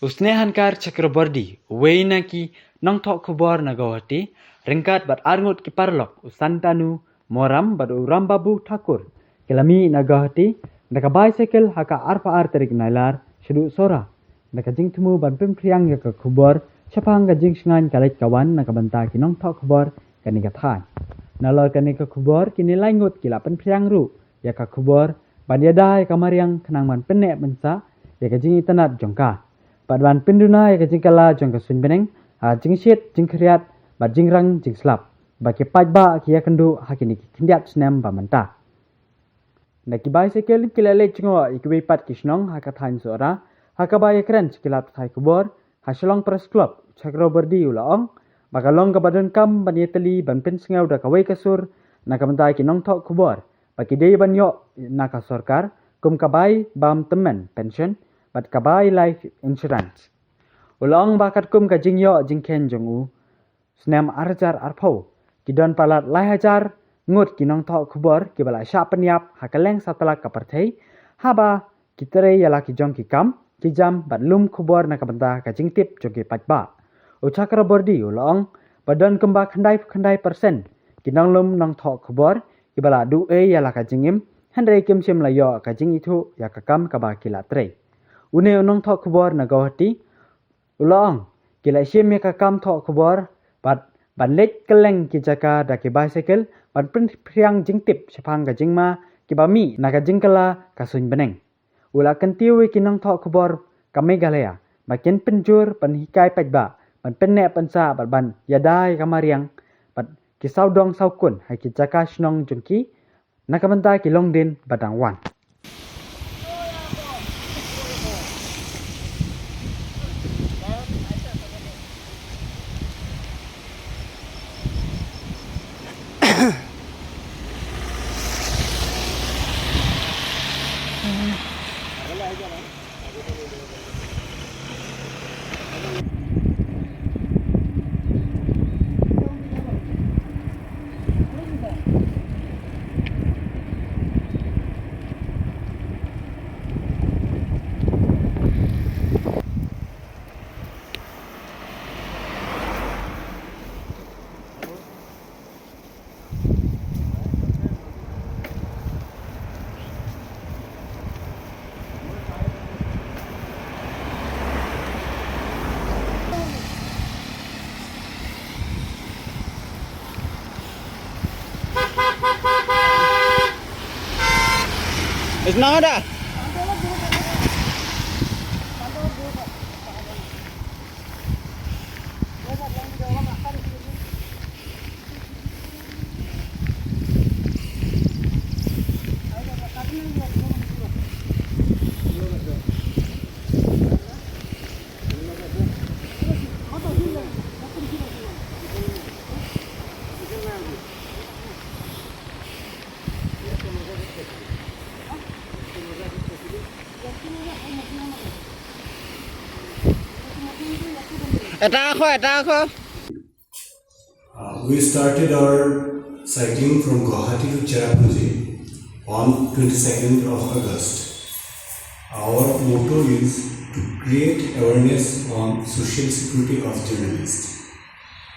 Snehankar Chakraborty, uwei naki nongthoh Khubor na Guwahati, ryngkat bat arngut ki Paralok, Santanu Moram bat Rambabu Thakur, kelami na Guwahati, naka Baisikel haka tarik Nailar, shaduh Sohra, naka jingthmu bat Pynphriang Khubor, shaphang ka jingshngain kalait kawan naka bynta ki nongthoh Khubor kane ka thain. Nalor kane ka Khubor kini laingut kila Pynphriang ru, yaka Khubor bat iada ka Mariang khnang man pynneh pynsah, yaka jingi tanat jongka. Ban pinduna ya jingkala jong kasun beneng jingshit jingkriat ba jingrang jingslap ba ke pajba ki yakendu hakini kindiat snem ba manta na ki baisikle kilale chingo ikwe pat kishnong haka thain Sohra haka ba yakren kilat thai Khubor Shillong Press Club Chakrabarty ulaong ba kalong ka badon kam ban yetali ban pinsngau da kawai kasur na kamanta ki nongthoh Khubor ba ki dei ban yo na ka sarkar kum kabai bam temen pension bat kabai life insurance. Ulang bakat kum ka jingyo jingken jongu snem arjar arpau kidon palat lahajar ngut ki nongthoh Khubor ki bala sya penyap hakaleng satalak kaparthei haba kitere yala ki jong ki kam ki jam bat lum Khubor na kabanta ka jingtip jogi pajba. Chakrabarty ulang badon kumba khandai persen ki nonglum nongthoh Khubor ki bala uwei yala ka jingim handai kim sim layo ka jing itu ya kakam ka ba kilatre. Une nongthoh Khubor na Guwahati ulang kila sim ya kakam thoh Khubor bat leit keleng ki jaka da ki Baisikel bat Pynphriang jingtip shaphang ka jingma ki bami na ka jingkala kasun beneng. Ula kentiwi ki nongthoh Khubor ka Meghalaya makin penjur penhikai pajba ban pynneh pynsah bat ban iada ka Mariang bat ki saudong saukun hai ki jaka shnong jungki na ka banta ki longdin badang wan. Senang ada? We started our cycling from Guwahati to Chakrabarty on 22nd of August. Our motto is to create awareness on social security of journalists.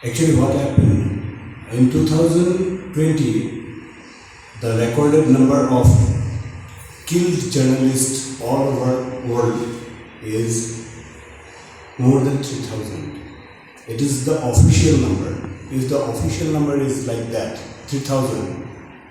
Actually, what happened in 2020, the recorded number of killed journalists all over the world is more than 3,000. It is the official number. If the official number is like that, 3,000,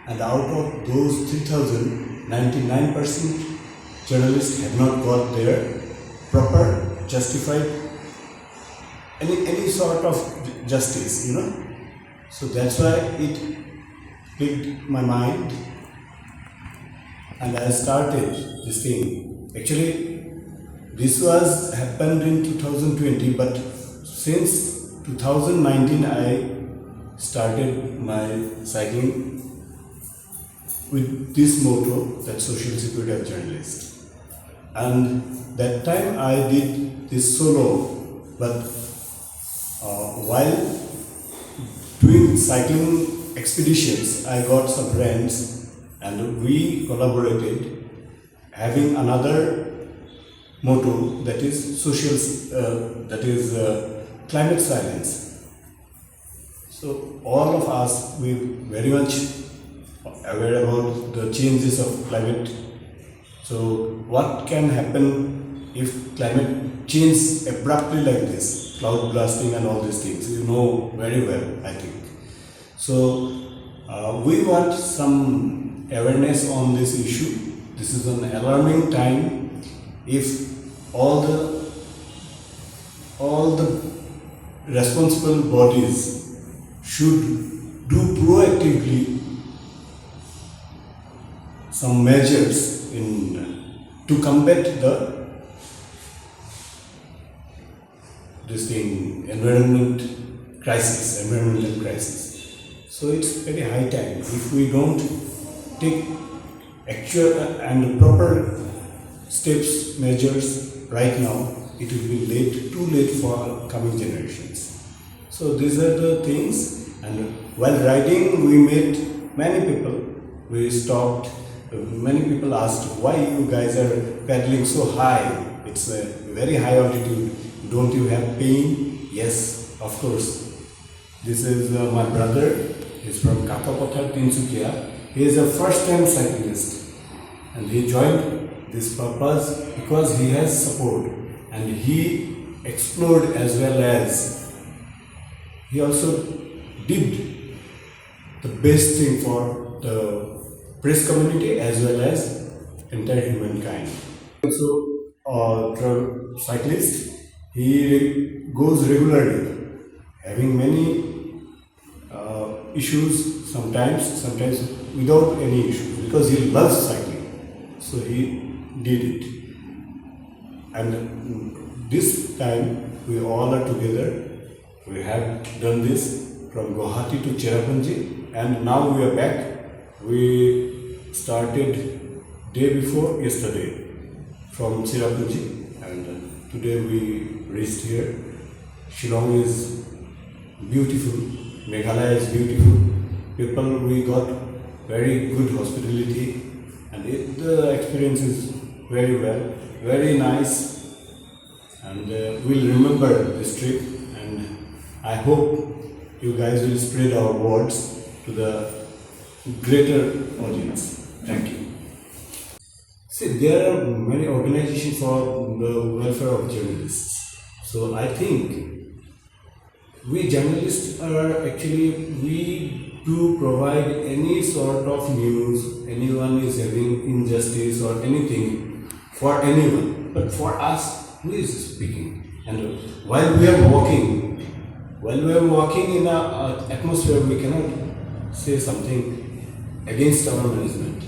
and out of those 3,000, 99% journalists have not got their proper, justified, any sort of justice, So that's why it piqued my mind, and I started this thing. Actually, this was happened in 2020, but since 2019 I started my cycling with this motto, that social security of journalists. And that time I did this solo, but while doing cycling expeditions, I got some friends and we collaborated, having another motto, that is climate silence. So all of us, we very much aware about the changes of climate. So what can happen if climate changes abruptly like this, cloud blasting and all these things, you know very well, I think. So we want some awareness on this issue. This is an alarming time. If all the responsible bodies should do proactively some measures to combat environmental crisis. So it's very high time. If we don't take actual and proper steps, measures right now, it will be too late for coming generations. So these are the things. And while riding, we met many people. We stopped. Many people asked, why you guys are paddling so high? It's a very high altitude. Don't you have pain? Yes, of course. This is my brother. He's from Chakrabarty, Tinsukia. He is a first-time cyclist, and he joined this purpose because he has support, and he explored as well as he also did the best thing for the press community as well as entire humankind. Also, cyclist, he goes regularly, having many issues sometimes without any issues, because he loves cycling. So he did it. And this time we all are together. We have done this from Guwahati to Cherrapunji, and now we are back. We started day before yesterday from Cherrapunji, and today we reached here. Shillong is beautiful, Meghalaya is beautiful. People, we got very good hospitality, and the experience is very well, very nice, and we'll remember this trip, and I hope you guys will spread our words to the greater audience. Thank you. See, there are many organizations for the welfare of journalists. So I think we journalists are we do provide any sort of news, anyone is having injustice or anything for anyone. But for us, who is speaking? And while we are walking in an atmosphere, we cannot say something against our management.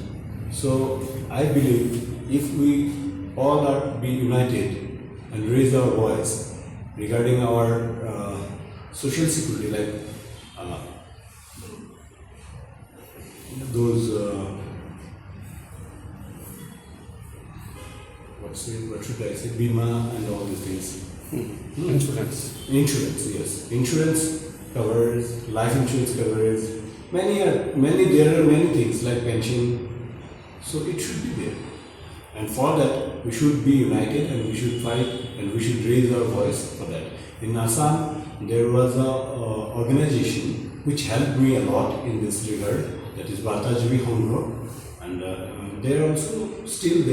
So I believe if we all are be united and raise our voice regarding our social security, like those what should I say, bima and all these things. Insurance, yes. Insurance covers, life insurance covers. There are many things like pension. So it should be there. And for that, we should be united and we should fight and we should raise our voice for that. In Assam, there was an organization which helped me a lot in this regard, that is Batajabi Hongro, and they are also still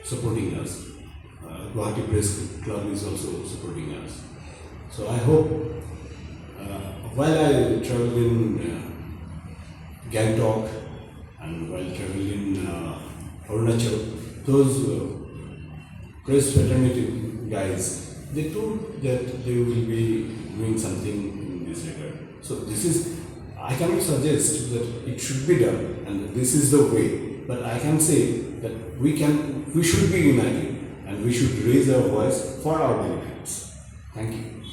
supporting us. Guwahati Press Club is also supporting us. So I hope, while I travel in Gangtok and while traveling in Arunachal, those press fraternity guys, they told that they will be doing something in this regard. So I cannot suggest that it should be done and this is the way, but I can say that we should be united and we should raise our voice for our benefits. Thank you.